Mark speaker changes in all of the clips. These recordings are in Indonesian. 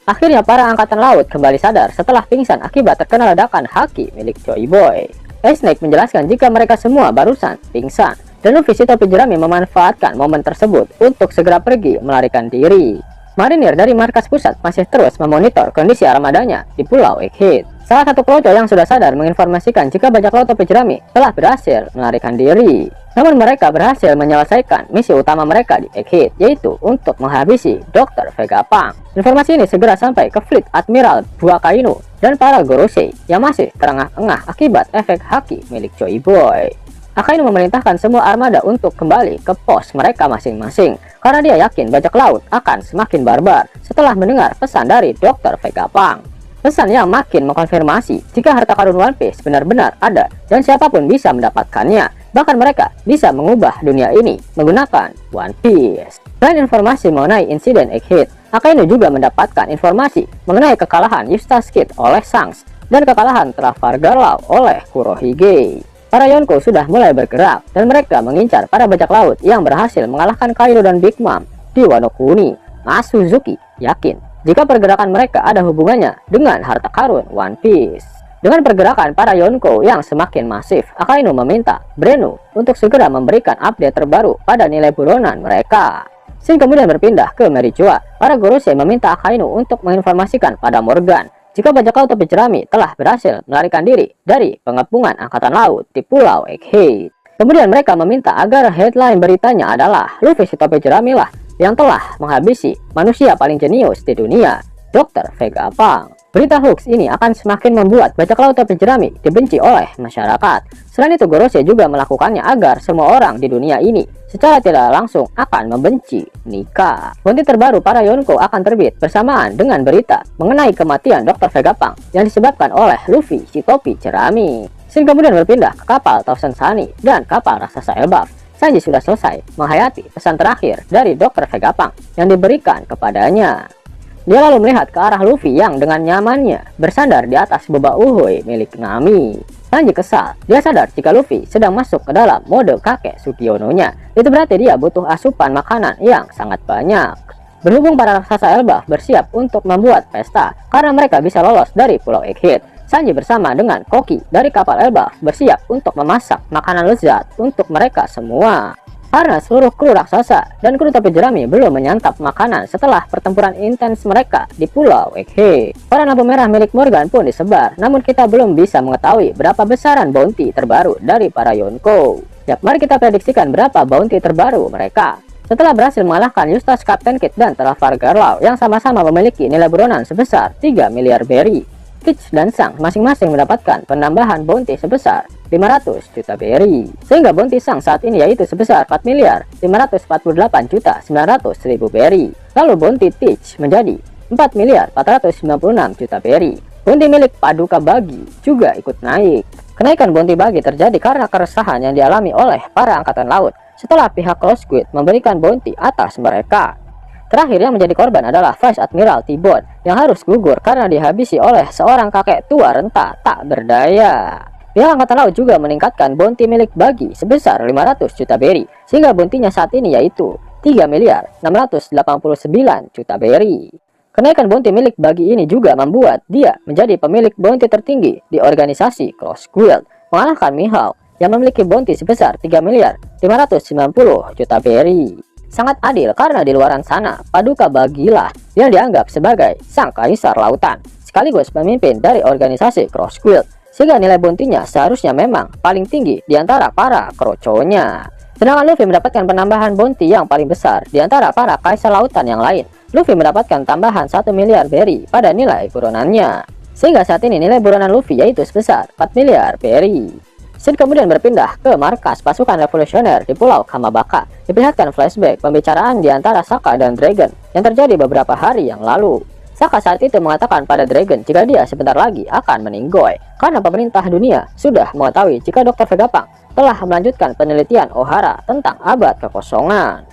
Speaker 1: Akhirnya para angkatan laut kembali sadar setelah pingsan akibat terkena ledakan haki milik Joy Boy. Snake menjelaskan jika mereka semua barusan pingsan, dan Luffy si topi jerami memanfaatkan momen tersebut untuk segera pergi melarikan diri. Marinir dari markas pusat masih terus memonitor kondisi armadanya di Pulau Egghead. Salah satu kroco yang sudah sadar menginformasikan jika bajak laut topi jerami telah berhasil melarikan diri. Namun mereka berhasil menyelesaikan misi utama mereka di Egghead, yaitu untuk menghabisi Dr. Vegapunk. Informasi ini segera sampai ke fleet Admiral Buakainu dan para Gorosei yang masih terengah-engah akibat efek haki milik Joy Boy. Akainu memerintahkan semua armada untuk kembali ke pos mereka masing-masing karena dia yakin bajak laut akan semakin barbar setelah mendengar pesan dari Dr. Vegapunk. Pesan yang makin mengkonfirmasi jika harta karun One Piece benar-benar ada dan siapapun bisa mendapatkannya. Bahkan mereka bisa mengubah dunia ini menggunakan One Piece. Selain informasi mengenai insiden Egghead, Akainu juga mendapatkan informasi mengenai kekalahan Eustace Kid oleh Shanks dan kekalahan Trafalgar Law oleh Kurohige. Para Yonko sudah mulai bergerak dan mereka mengincar para bajak laut yang berhasil mengalahkan Kaido dan Big Mom di Wano Kuni. Mas Suzuki yakin jika pergerakan mereka ada hubungannya dengan harta karun One Piece. Dengan pergerakan para Yonko yang semakin masif, Akainu meminta Brenu untuk segera memberikan update terbaru pada nilai buronan mereka. Shin kemudian berpindah ke Merijoa. Para Gorosei meminta Akainu untuk menginformasikan pada Morgan jika bajak laut topi jerami telah berhasil melarikan diri dari pengepungan angkatan laut di Pulau Egghead. Kemudian mereka meminta agar headline beritanya adalah Luffy si topi jerami lah yang telah menghabisi manusia paling jenius di dunia, Dr. Vegapunk. Berita hoax ini akan semakin membuat bajak laut topi jerami dibenci oleh masyarakat. Selain itu, Gorosei juga melakukannya agar semua orang di dunia ini secara tidak langsung akan membenci Nika. Bounty terbaru para Yonko akan terbit bersamaan dengan berita mengenai kematian Dr. Vegapunk yang disebabkan oleh Luffy si topi jerami. Shin kemudian berpindah ke kapal Thousand Sunny dan kapal raksasa Elbaf. Sanji sudah selesai menghayati pesan terakhir dari Dr. Vegapunk yang diberikan kepadanya. Dia lalu melihat ke arah Luffy yang dengan nyamannya bersandar di atas bebak uhuy milik Nami. Sanji kesal, dia sadar jika Luffy sedang masuk ke dalam mode kakek Sugiono-nya. Itu berarti dia butuh asupan makanan yang sangat banyak. Berhubung para raksasa Elbaf bersiap untuk membuat pesta karena mereka bisa lolos dari Pulau Egghead, Sanji bersama dengan Koki dari kapal Elbaf bersiap untuk memasak makanan lezat untuk mereka semua. Karena seluruh kru raksasa dan kru topi jerami belum menyantap makanan setelah pertempuran intens mereka di Pulau Egghead. Para lampu merah milik Morgan pun disebar, namun kita belum bisa mengetahui berapa besaran bounty terbaru dari para Yonko. Yap, mari kita prediksikan berapa bounty terbaru mereka. Setelah berhasil mengalahkan Eustace, Captain Kidd, dan Trafalgar Law yang sama-sama memiliki nilai buronan sebesar 3 miliar berry, Kitch dan Sang masing-masing mendapatkan penambahan bounty sebesar 500 juta berry. Sehingga bounty Sang saat ini yaitu sebesar 4 miliar 548 juta 900 ribu berry. Lalu bounty Teach menjadi 4 miliar 496 juta berry. Bounty milik Paduka Bagi juga ikut naik. Kenaikan bounty Bagi terjadi karena keresahan yang dialami oleh para angkatan laut setelah pihak Cross Squid memberikan bounty atas mereka. Terakhir yang menjadi korban adalah Vice Admiral T-Bone yang harus gugur karena dihabisi oleh seorang kakek tua renta tak berdaya. Pihak angkatan laut juga meningkatkan bounty milik Bagi sebesar 500 juta berry, sehingga bounty-nya saat ini yaitu 3 miliar 689 juta berry. Kenaikan bounty milik Bagi ini juga membuat dia menjadi pemilik bounty tertinggi di organisasi Cross Guild, mengalahkan Mihawk yang memiliki bounty sebesar 3 miliar 590 juta berry. Sangat adil karena di luaran sana, Paduka Bagilah yang dianggap sebagai sang kaisar lautan, sekaligus pemimpin dari organisasi Cross Guild, sehingga nilai bounty-nya seharusnya memang paling tinggi di antara para kroconya. Sedangkan Luffy mendapatkan penambahan bounty yang paling besar di antara para kaisar lautan yang lain. Luffy mendapatkan tambahan 1 miliar berry pada nilai buronannya, sehingga saat ini nilai buronan Luffy yaitu sebesar 4 miliar berry. Shin kemudian berpindah ke markas pasukan revolusioner di Pulau Kamabaka. Diperlihatkan flashback pembicaraan di antara Sokka dan Dragon yang terjadi beberapa hari yang lalu. Sokka saat itu mengatakan pada Dragon jika dia sebentar lagi akan meninggoy karena pemerintah dunia sudah mengetahui jika Dr. Vegapunk telah melanjutkan penelitian Ohara tentang abad kekosongan.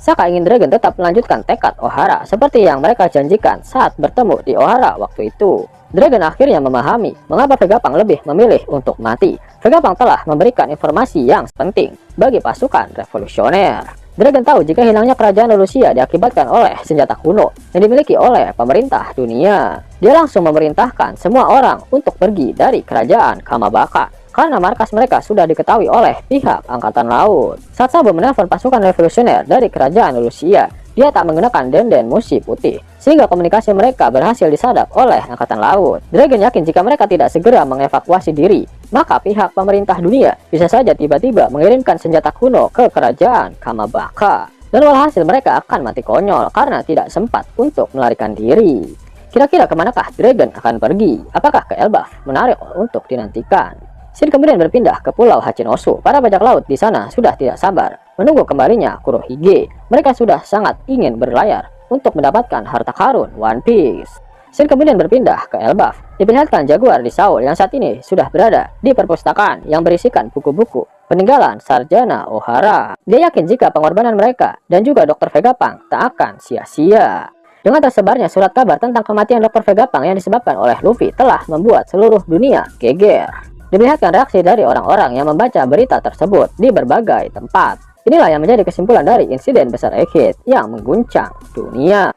Speaker 1: Sokka ingin Dragon tetap melanjutkan tekad Ohara seperti yang mereka janjikan saat bertemu di Ohara waktu itu. Dragon akhirnya memahami mengapa Vegapunk lebih memilih untuk mati. Vegapunk telah memberikan informasi yang penting bagi pasukan revolusioner. Dragon tahu jika hilangnya kerajaan Lulusia diakibatkan oleh senjata kuno yang dimiliki oleh pemerintah dunia. Dia langsung memerintahkan semua orang untuk pergi dari kerajaan Kamabaka karena markas mereka sudah diketahui oleh pihak Angkatan Laut. Saat Sabo menelpon pasukan revolusioner dari kerajaan Lulusia, dia tak menggunakan denden musi putih, sehingga komunikasi mereka berhasil disadap oleh Angkatan Laut. Dragon yakin jika mereka tidak segera mengevakuasi diri, maka pihak pemerintah dunia bisa saja tiba-tiba mengirimkan senjata kuno ke kerajaan Kamabaka. Dan walhasil mereka akan mati konyol karena tidak sempat untuk melarikan diri. Kira-kira kemanakah Dragon akan pergi? Apakah ke Elbaf? Menarik untuk dinantikan. Shin kemudian berpindah ke Pulau Hachinosu. Para bajak laut di sana sudah tidak sabar menunggu kembalinya Kurohige. Mereka sudah sangat ingin berlayar untuk mendapatkan harta karun One Piece. Shin kemudian berpindah ke Elbaf. Diperlihatkan Jaguar di Saul yang saat ini sudah berada di perpustakaan yang berisikan buku-buku peninggalan Sarjana Ohara. Dia yakin jika pengorbanan mereka dan juga Dr. Vegapunk tak akan sia-sia. Dengan tersebarnya surat kabar tentang kematian Dr. Vegapunk yang disebabkan oleh Luffy telah membuat seluruh dunia geger. Diperlihatkan reaksi dari orang-orang yang membaca berita tersebut di berbagai tempat. Inilah yang menjadi kesimpulan dari insiden besar Egghead yang mengguncang dunia.